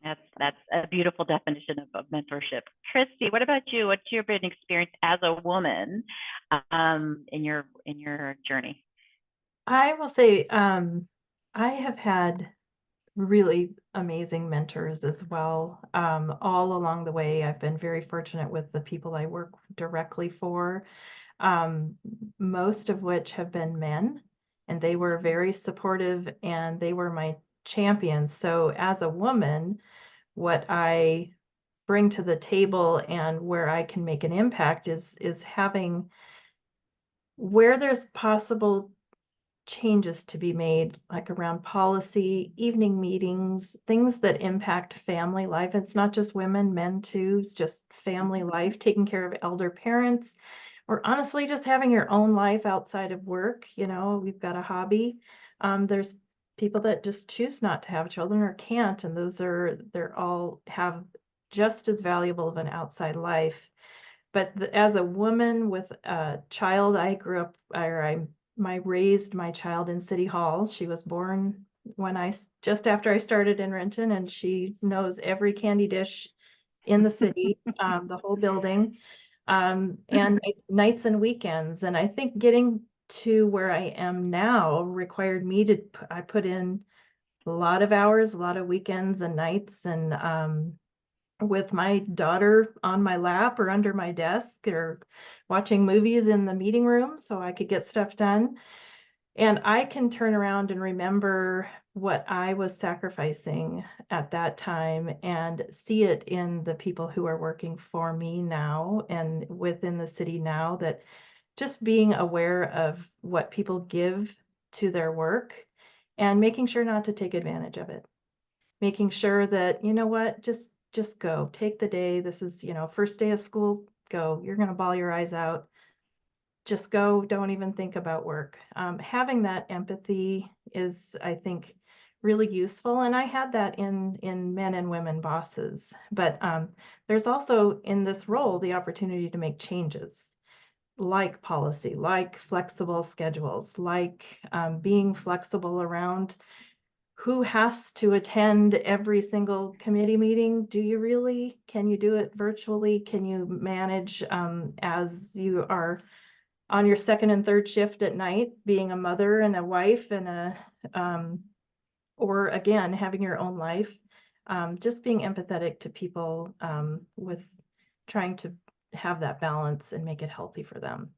A: That's a beautiful definition of mentorship. Christy, what about you? What's your been experience as a woman in your journey?
C: I will say I have had really amazing mentors as well. All along the way, I've been very fortunate with the people I work directly for, most of which have been men, and they were very supportive and they were my champions. So as a woman, what I bring to the table and where I can make an impact is having where there's possible changes to be made, like around policy, evening meetings, things that impact family life. It's not just women, men too. It's just family life, taking care of elder parents, or honestly, just having your own life outside of work. We've got a hobby. There's people that just choose not to have children or can't, and they're all have just as valuable of an outside life. But as a woman with a child, I raised my child in City Hall. She was born just after I started in Renton, and she knows every candy dish in the city, the whole building, and nights and weekends. And I think getting to where I am now required me I put in a lot of hours, a lot of weekends and nights, and with my daughter on my lap or under my desk or watching movies in the meeting room so I could get stuff done. And I can turn around and remember what I was sacrificing at that time and see it in the people who are working for me now and within the city now, that just being aware of what people give to their work and making sure not to take advantage of it. Making sure that, just go, take the day. This is, first day of school, go. You're going to bawl your eyes out. Just go. Don't even think about work. Having that empathy is, I think, really useful. And I had that in men and women bosses. But there's also in this role the opportunity to make changes, like policy, like flexible schedules, like being flexible around who has to attend every single committee meeting. Do you really? Can you do it virtually? Can you manage as you are on your second and third shift at night, being a mother and a wife and or again, having your own life? Just being empathetic to people with trying to have that balance and make it healthy for them.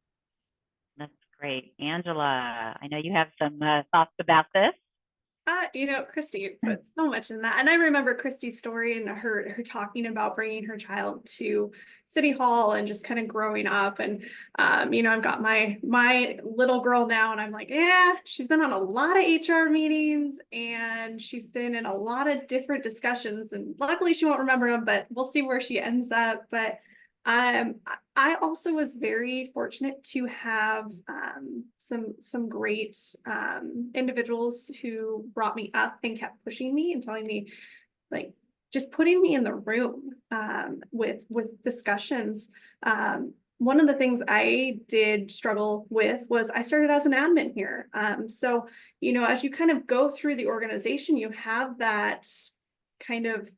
A: That's great. Angela, I know you have some thoughts about this.
D: Christy put so much in that. And I remember Christy's story and her talking about bringing her child to City Hall and just kind of growing up. And, I've got my little girl now and I'm like, yeah, she's been on a lot of HR meetings and she's been in a lot of different discussions, and luckily she won't remember them, but we'll see where she ends up. But I also was very fortunate to have some great individuals who brought me up and kept pushing me and telling me, like, just putting me in the room with discussions. One of the things I did struggle with was I started as an admin here. So, you know, as you kind of go through the organization, you have that kind of,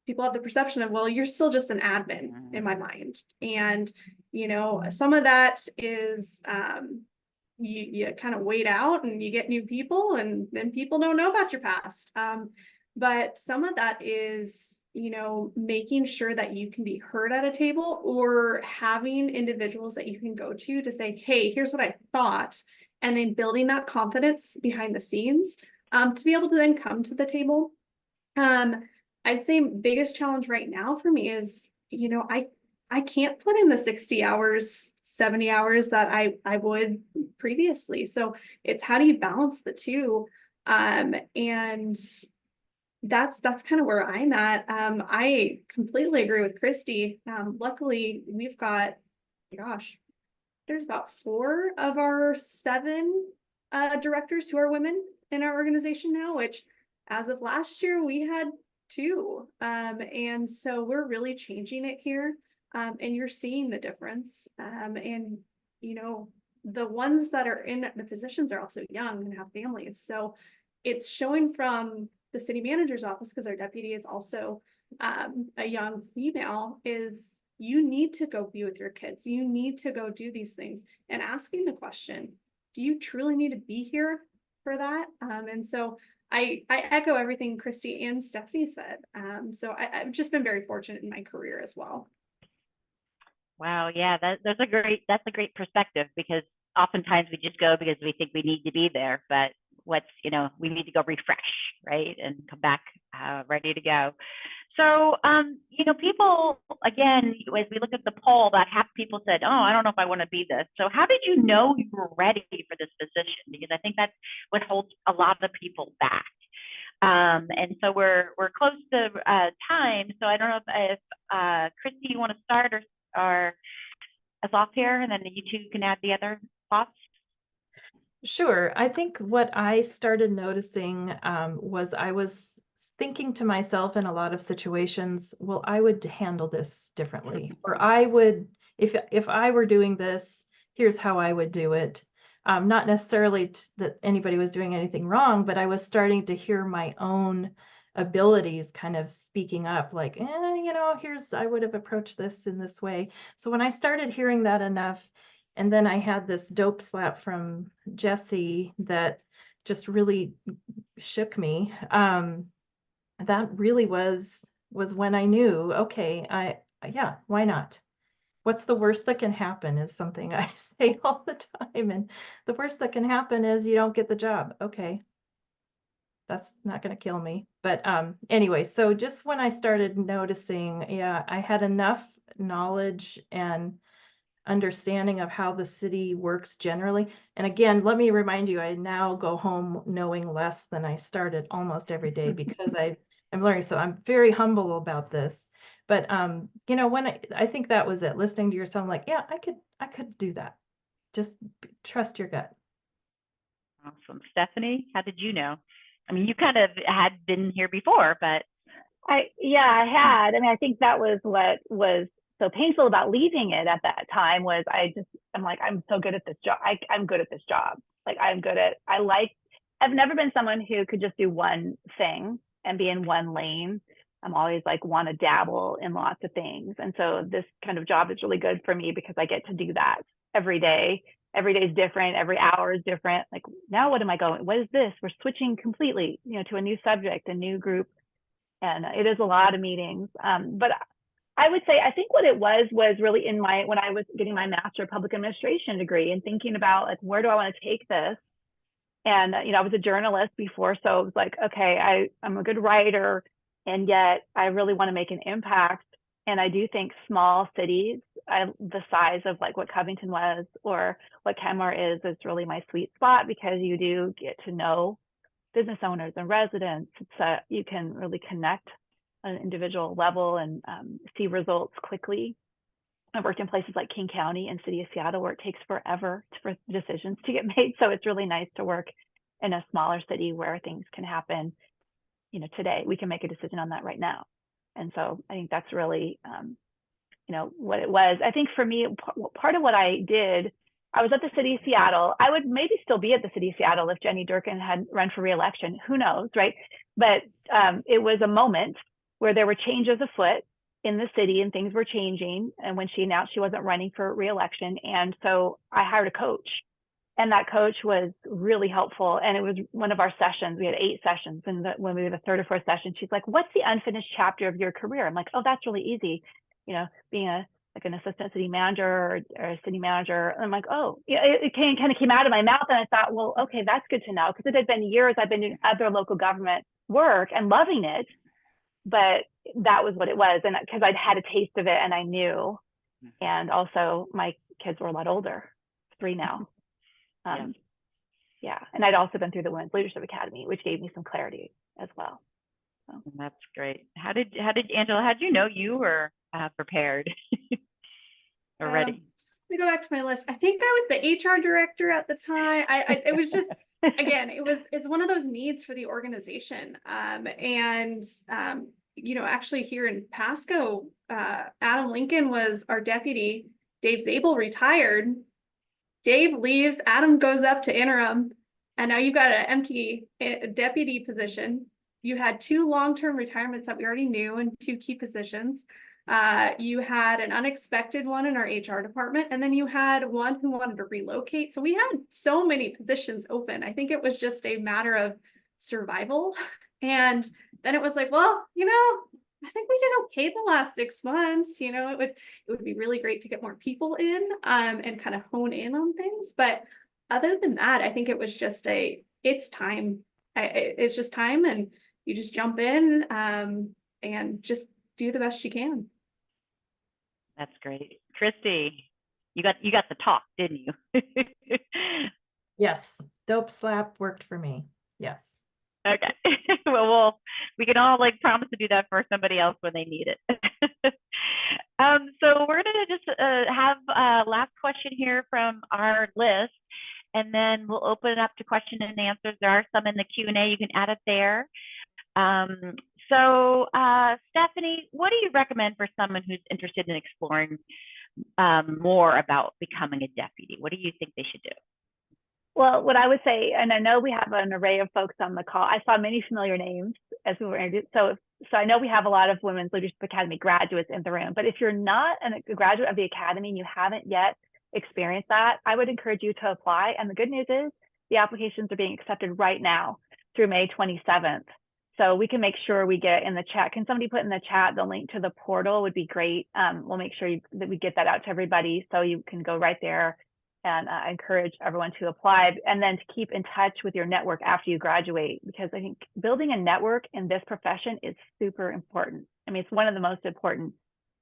D: people have the perception of, well, you're still just an admin in my mind. And, you know, some of that is you kind of wait out and you get new people and then people don't know about your past. But some of that is, you know, making sure that you can be heard at a table or having individuals that you can go to say, hey, here's what I thought. And then building that confidence behind the scenes to be able to then come to the table. I'd say biggest challenge right now for me is, you know, I can't put in the 60 hours, 70 hours that I would previously. So it's, how do you balance the two? And that's kind of where I'm at. I completely agree with Christy. Luckily we've got, gosh, there's about 4 of our 7 directors who are women in our organization now, which as of last year we had 2. And so we're really changing it here. And you're seeing the difference. And you know, the ones that are in the positions are also young and have families. So it's showing from the city manager's office, because our deputy is also a young female, is you need to go be with your kids. You need to go do these things, and asking the question, do you truly need to be here for that? And so I echo everything Christy and Stephanie said. So I've just been very fortunate in my career as well.
A: Wow, yeah, that's a great perspective, because oftentimes we just go because we think we need to be there, but we need to go refresh, right, and come back ready to go. So, people, again, as we look at the poll, about half people said, oh, I don't know if I want to be this. So how did you know you were ready for this position? Because I think that's what holds a lot of people back. And so we're close to time. So I don't know if Christy, you want to start or us off here, and then you two can add the other thoughts.
C: Sure. I think what I started noticing was I was thinking to myself in a lot of situations, well, I would handle this differently, or I would, if I were doing this, here's how I would do it. Not necessarily that anybody was doing anything wrong, but I was starting to hear my own abilities kind of speaking up, like, I would have approached this in this way. So when I started hearing that enough, and then I had this dope slap from Jesse that just really shook me. That really was when I knew, okay, yeah, why not? What's the worst that can happen is something I say all the time. And the worst that can happen is you don't get the job. Okay. That's not going to kill me. But anyway, so just when I started noticing, yeah, I had enough knowledge and understanding of how the city works generally. And again, let me remind you, I now go home knowing less than I started almost every day, because I'm learning. So I'm very humble about this. But when I think that was it, listening to yourself, like, yeah, I could do that. Just trust your gut.
A: Awesome. Stephanie, how did you know? I mean, you kind of had been here before, but
B: I had. I mean, I think that was what was so painful about leaving it at that time, was I'm like, I'm so good at this job. I'm good at this job. Like, I've never been someone who could just do one thing and be in one lane. I'm always like, want to dabble in lots of things. And so this kind of job is really good for me, because I get to do that every day. Every day is different. Every hour is different. Like, now what am I going? What is this? We're switching completely, to a new subject, a new group. And it is a lot of meetings. But I would say, I think what it was really when I was getting my Master of Public Administration degree and thinking about, like, where do I want to take this? And, I was a journalist before, so it was like, okay, I'm a good writer, and yet I really want to make an impact. And I do think small cities, the size of like what Covington was or what Kenmore is really my sweet spot, because you do get to know business owners and residents. You can really connect on an individual level and see results quickly. I've worked in places like King County and City of Seattle where it takes forever for decisions to get made. So it's really nice to work in a smaller city where things can happen. You know, today we can make a decision on that right now. And so I think that's really, you know, what it was. I think for me, part of what I did, I was at the City of Seattle. I would maybe still be at the City of Seattle if Jenny Durkan had run for re-election. Who knows, right? But it was a moment where there were changes afoot in the city and things were changing. And when she announced she wasn't running for re-election, and so I hired a coach, and that coach was really helpful. And it was one of our sessions. We had 8 sessions, and when we were the 3rd or 4th session, she's like, "What's the unfinished chapter of your career?" I'm like, "Oh, that's really easy. You know, being an assistant city manager or a city manager." And I'm like, "Oh, yeah." It kind of came out of my mouth, and I thought, well, okay, that's good to know, because it had been years I've been doing other local government work and loving it, but that was what it was, and because I'd had a taste of it and I knew, and also my kids were a lot older, 3 now. Yeah, and I'd also been through the Women's Leadership Academy, which gave me some clarity as well. So.
A: That's great. How did Angela? How did you know you were prepared already?
D: Let me go back to my list. I think I was the HR director at the time. It was just, again, it's one of those needs for the organization. You know, actually here in Pasco, Adam Lincoln was our deputy. Dave Zabel retired. Dave leaves, Adam goes up to interim, and now you've got an empty deputy position. You had 2 long-term retirements that we already knew and 2 key positions. You had an unexpected one in our HR department, and then you had one who wanted to relocate. So we had so many positions open. I think it was just a matter of survival. And then it was like, well, you know, I think we did okay the last 6 months. You know, it would be really great to get more people in and kind of hone in on things. But other than that, I think it was just it's time. It's just time, and you just jump in and just do the best you can.
A: That's great. Christy, you got the talk, didn't you?
C: Yes, dope slap worked for me. Yes.
A: Okay. Well, we can all like promise to do that for somebody else when they need it. So we're gonna just have a last question here from our list, and then we'll open it up to question and answers. There are some in the Q&A. You can add it there. So Stephanie, what do you recommend for someone who's interested in exploring more about becoming a deputy? What do you think they should do?
B: Well, what I would say, and I know we have an array of folks on the call. I saw many familiar names as we were introduced. So I know we have a lot of Women's Leadership Academy graduates in the room, but if you're not a graduate of the Academy and you haven't yet experienced that, I would encourage you to apply. And the good news is the applications are being accepted right now through May 27th. So we can make sure we get in the chat. Can somebody put in the chat the link to the portal? Would be great. We'll make sure that we get that out to everybody so you can go right there. And I encourage everyone to apply, and then to keep in touch with your network after you graduate, because I think building a network in this profession is super important. I mean, it's one of the most important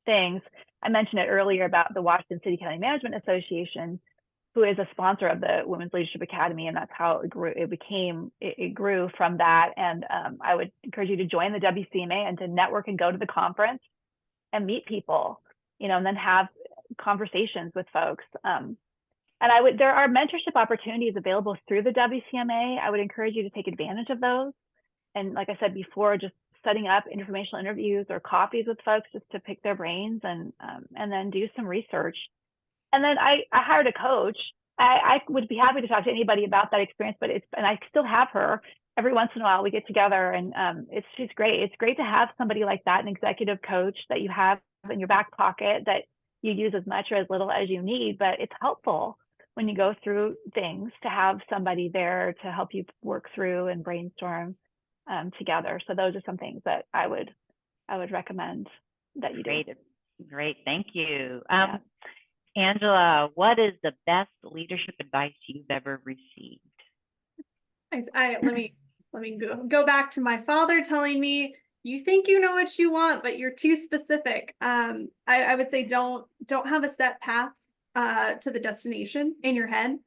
B: things. I mentioned it earlier about the Washington City County Management Association, who is a sponsor of the Women's Leadership Academy, and that's how it grew. It grew from that. And I would encourage you to join the WCMA and to network and go to the conference and meet people, you know, and then have conversations with folks. And there are mentorship opportunities available through the WCMA. I would encourage you to take advantage of those. And like I said before, just setting up informational interviews or coffees with folks just to pick their brains and then do some research. And then I hired a coach. I would be happy to talk to anybody about that experience, and I still have her. Every once in a while we get together, and she's great. It's great to have somebody like that, an executive coach that you have in your back pocket that you use as much or as little as you need, but it's helpful when you go through things to have somebody there to help you work through and brainstorm together. So those are some things that I would recommend that you do.
A: Great, thank you. Angela, what is the best leadership advice you've ever received?
D: Let me go back to my father telling me, you think you know what you want, but you're too specific. I would say don't have a set path to the destination in your head.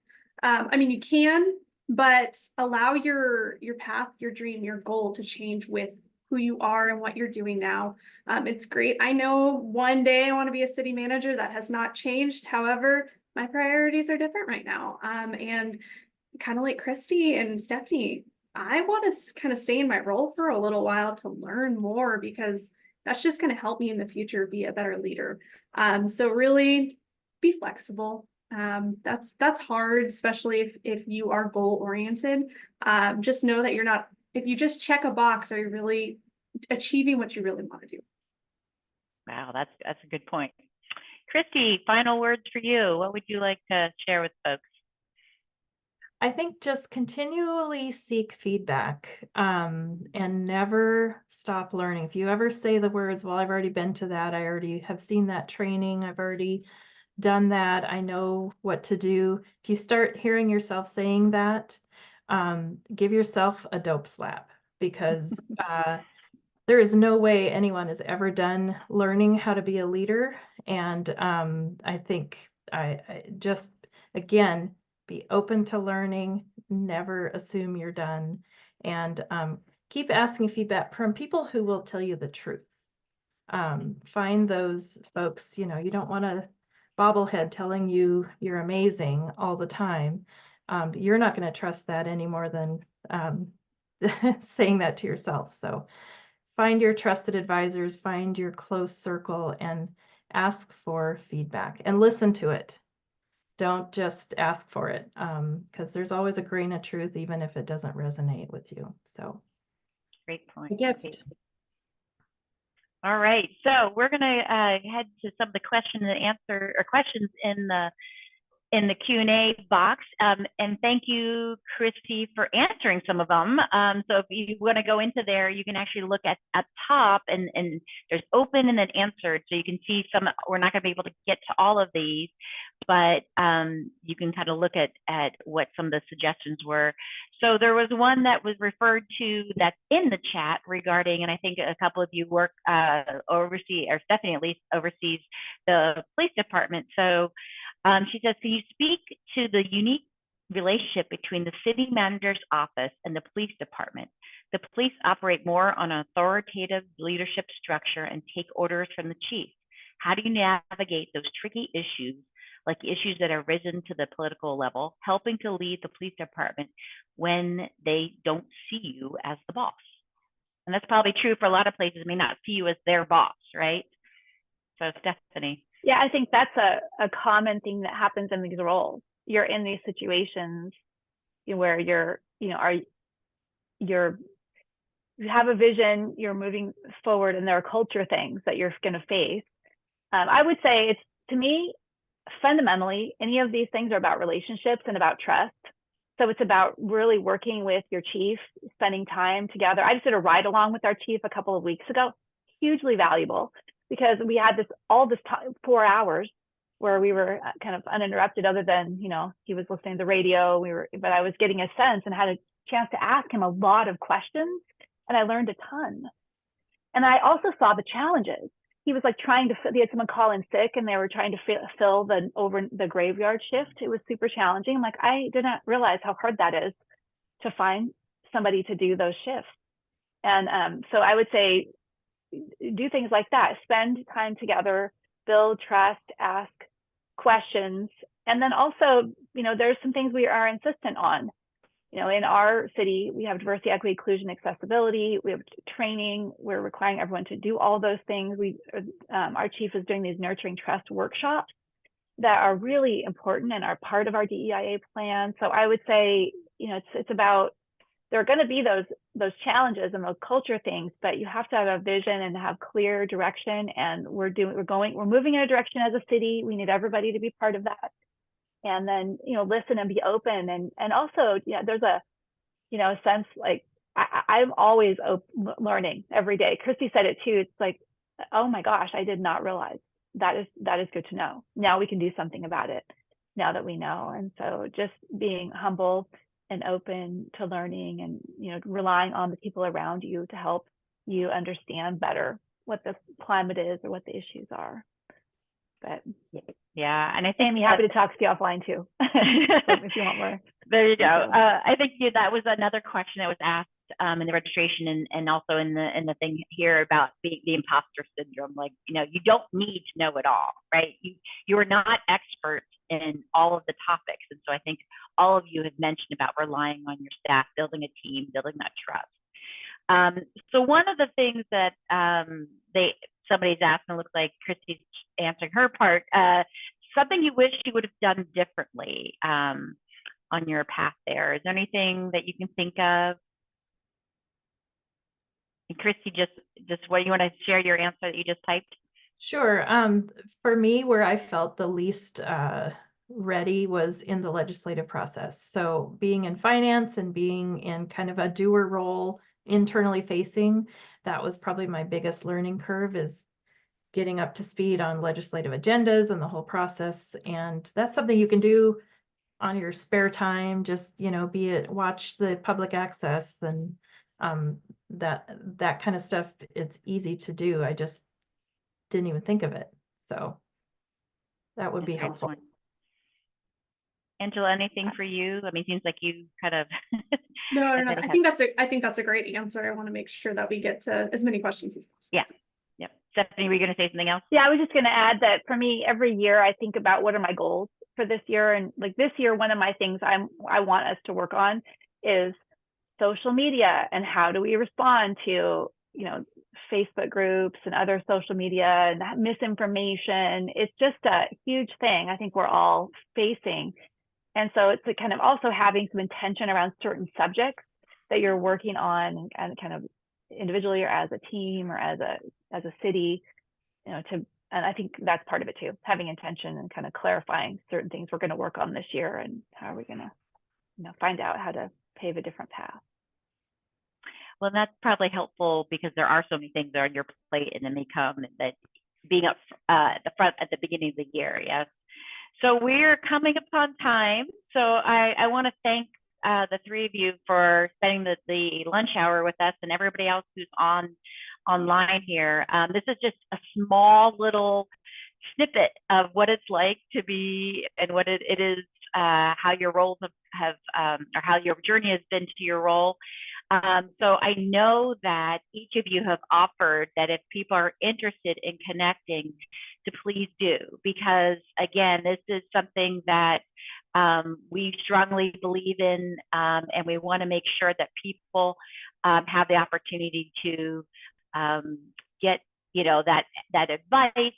D: I mean, you can, but allow your path, your dream, your goal to change with who you are and what you're doing now. It's great. I know one day I want to be a city manager. That has not changed. However, my priorities are different right now. And kind of like Christy and Stephanie, I want to kind of stay in my role for a little while to learn more, because that's just going to help me in the future be a better leader. So really be flexible. That's hard, especially if you are goal oriented. Just know that you're not, if you just check a box, are you really achieving what you really want to do?
A: Wow, that's a good point. Christy, final words for you. What would you like to share with folks?
C: I think just continually seek feedback, and never stop learning. If you ever say the words, well, I've already been to that, I already have seen that training, I've already done that, I know what to do. If you start hearing yourself saying that, give yourself a dope slap, because there is no way anyone has ever done learning how to be a leader. And I think I just, again, be open to learning, never assume you're done, and keep asking feedback from people who will tell you the truth. Find those folks, you don't want a bobblehead telling you you're amazing all the time. You're not going to trust that any more than saying that to yourself. So find your trusted advisors, find your close circle, and ask for feedback and listen to it. Don't just ask for it, because there's always a grain of truth, even if it doesn't resonate with you. So,
A: Great point.
C: a gift.
A: All right, so we're going to head to some of the questions in the Q&A box. And thank you, Christy, for answering some of them. So if you want to go into there, you can actually look at top, and there's open and then answered. So you can see some. We're not going to be able to get to all of these, but you can kind of look at what some of the suggestions were. So there was one that was referred to that's in the chat regarding, and I think a couple of you work oversee, or Stephanie at least oversees the police department. So she says, can you speak to the unique relationship between the city manager's office and the police department? The police operate more on an authoritative leadership structure and take orders from the chief. How do you navigate those tricky issues, like issues that are risen to the political level, helping to lead the police department when they don't see you as the boss? And that's probably true for a lot of places, may not see you as their boss, right? So Stephanie.
B: Yeah, I think that's a common thing that happens in these roles. You're in these situations where you have a vision, you're moving forward, and there are culture things that you're going to face. I would say to me, fundamentally, any of these things are about relationships and about trust. So it's about really working with your chief, spending time together. I just did a ride along with our chief a couple of weeks ago, hugely valuable, because we had all this time, 4 hours, where we were kind of uninterrupted, other than, he was listening to the radio, but I was getting a sense and had a chance to ask him a lot of questions, and I learned a ton. And I also saw the challenges. He was like they had someone call in sick, and they were trying to fill the graveyard shift. It was super challenging. I'm like, I did not realize how hard that is to find somebody to do those shifts. And so I would say, do things like that, spend time together, build trust, ask questions. And then also, there's some things we are insistent on. In our city, we have diversity, equity, inclusion, accessibility. We have training. We're requiring everyone to do all those things. Our chief is doing these nurturing trust workshops that are really important and are part of our DEIA plan. So I would say, it's about, there are going to be those challenges and those culture things, but you have to have a vision and have clear direction. And we're moving in a direction as a city. We need everybody to be part of that. And then, listen and be open. And also, there's a sense like I'm always learning every day. Christy said it too. It's like, oh my gosh, I did not realize that is good to know. Now we can do something about it now that we know. And so just being humble and open to learning, and relying on the people around you to help you understand better what the climate is or what the issues are. But
A: yeah, and I think
B: I'm happy to talk to you offline too if you want more.
A: There you go. I think that was another question that was asked in the registration and also in the thing here about the imposter syndrome. Like, you don't need to know it all, right? You are not experts in all of the topics. And so I think all of you have mentioned about relying on your staff, building a team, building that trust. So one of the things that somebody's asked, and it looks like Christy's answering her part, something you wish you would have done differently on your path there. Is there anything that you can think of? And Christy, just what you want to share your answer that you just typed?
C: Sure. For me, where I felt the least ready was in the legislative process. So being in finance and being in kind of a doer role, internally facing, that was probably my biggest learning curve, is getting up to speed on legislative agendas and the whole process. And that's something you can do on your spare time, just, watch the public access and that kind of stuff. It's easy to do. I just didn't even think of it. So that would be helpful.
A: Excellent. Angela, anything for you? I mean, it seems like you kind of.
D: No. I think that's a great answer. I want to make sure that we get to as many questions as possible.
A: Yeah. Yep. Stephanie, were you going to say something else?
B: Yeah, I was just going to add that for me, every year I think about what are my goals for this year. And like this year, one of my things I want us to work on is social media and how do we respond to, Facebook groups and other social media and that misinformation. It's just a huge thing I think we're all facing. And so it's kind of also having some intention around certain subjects that you're working on and kind of individually or as a team or as a city, and I think that's part of it too, having intention and kind of clarifying certain things we're going to work on this year and how are we going to, find out how to pave a different path.
A: Well, that's probably helpful because there are so many things that are on your plate and then they come that being up at the front at the beginning of the year. Yes. So we're coming upon time. So I want to thank the three of you for spending the lunch hour with us and everybody else who's online here. This is just a small little snippet of what it's like to be and what it is, how your roles have or how your journey has been to your role. So I know that each of you have offered that if people are interested in connecting, to please do, because again, this is something that we strongly believe in, and we want to make sure that people have the opportunity to get, that advice.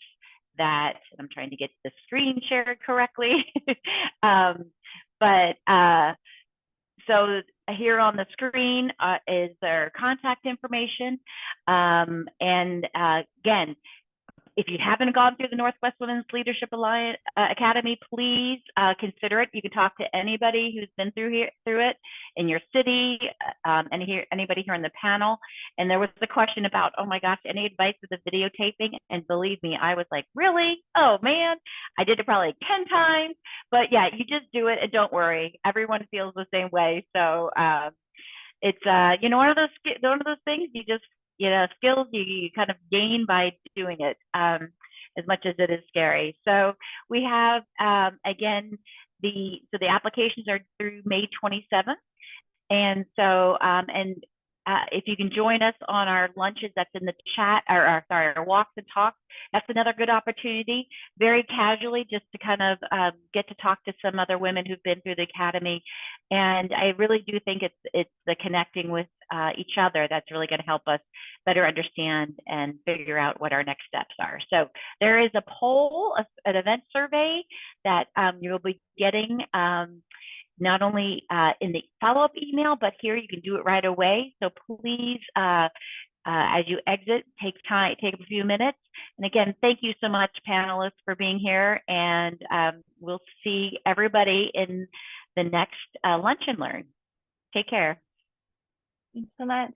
A: That I'm trying to get the screen shared correctly, so here on the screen is their contact information. And again, if you haven't gone through the Northwest Women's Leadership Alliance Academy, please consider it. You can talk to anybody who's been through it in your city, anybody here on the panel. And there was the question about, oh my gosh, any advice with the videotaping? And believe me, I was like, really? Oh man, I did it probably 10 times. But yeah, you just do it and don't worry. Everyone feels the same way. So it's one of those things you just, skills you kind of gain by doing it, as much as it is scary. So we have, again, the applications are through May 27th. And so, if you can join us on our lunches, that's in the chat, or our walks and talks, that's another good opportunity, very casually, just to kind of get to talk to some other women who've been through the academy. And I really do think it's the connecting with each other that's really going to help us better understand and figure out what our next steps are. So there is a poll, an event survey that you'll be getting not only in the follow-up email, but here you can do it right away. So please, as you exit, take a few minutes. And again, thank you so much, panelists, for being here. And we'll see everybody in the next Lunch and Learn. Take care.
B: Thanks so much.